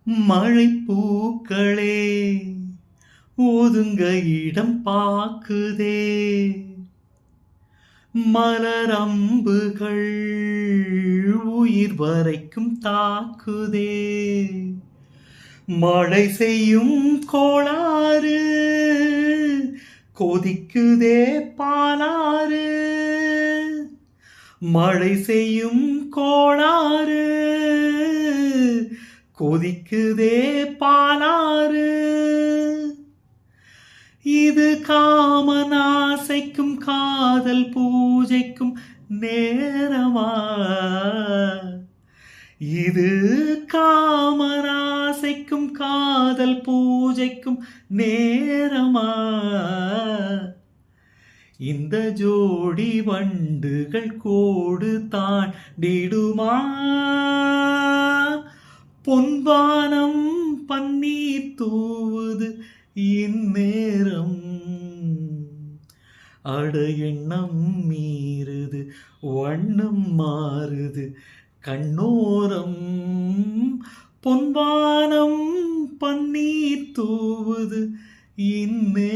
மழைப்பூக்களே ஒதுங்க இடம் பாக்குதே, மலரம்புகள் உயிர் வரைக்கும் தாக்குதே, மழை செய்யும் கோளாறு கொதிக்குதே பாலாறு, மழை செய்யும் கோளாறு கொதிக்குதே பாலாறு. இது காமனாசைக்கும் காதல் பூஜைக்கும் நேரமா, இது காமனாசைக்கும் காதல் பூஜைக்கும் நேரமா, இந்த ஜோடி வண்டுகள் கோடு தாண்டிடுமா, பொன்வானம் பன்னீர் தூவுது இந்நேரம், அட எண்ணம் மீறுது வண்ணம் மாறுது கண்ணோரம், பொன்வானம் பன்னீர் தூவுது இந்நேரம்.